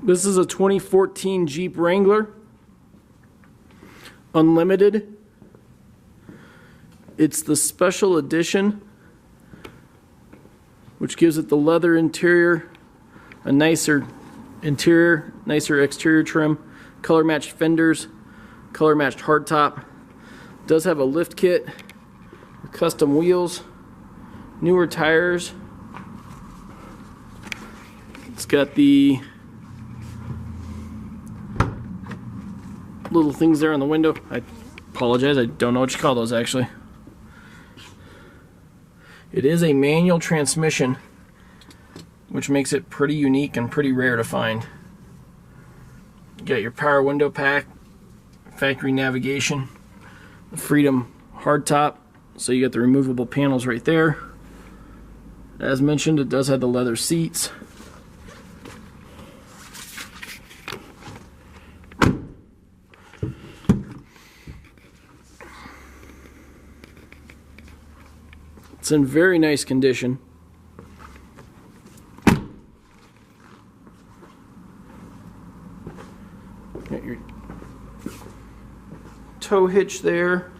This is a 2014 Jeep Wrangler, Unlimited. It's the special edition, which gives it the leather interior, a nicer interior, nicer exterior trim, color matched fenders, color matched hardtop. Does have a lift kit, custom wheels, newer tires. It's got the little things there on the window. I apologize, I don't know what you call those actually. It is a manual transmission, which makes it pretty unique and pretty rare to find. You got your power window pack, factory navigation, the Freedom hardtop, so you got the removable panels right there. As mentioned, it does have the leather seats. It's in very nice condition. Got your tow hitch there.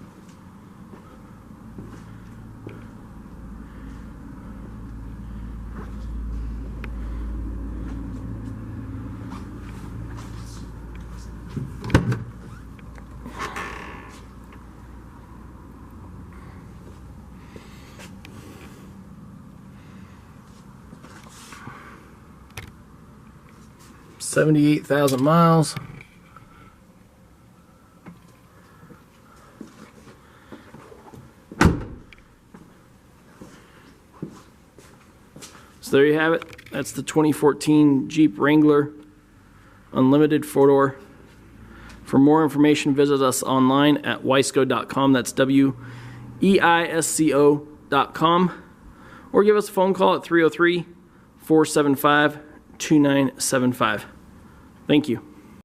$78,000 miles. So there you have it. That's the 2014 Jeep Wrangler Unlimited 4-door. For more information, visit us online at weisco.com. That's weisco.com. Or give us a phone call at 303-475-2975. Thank you.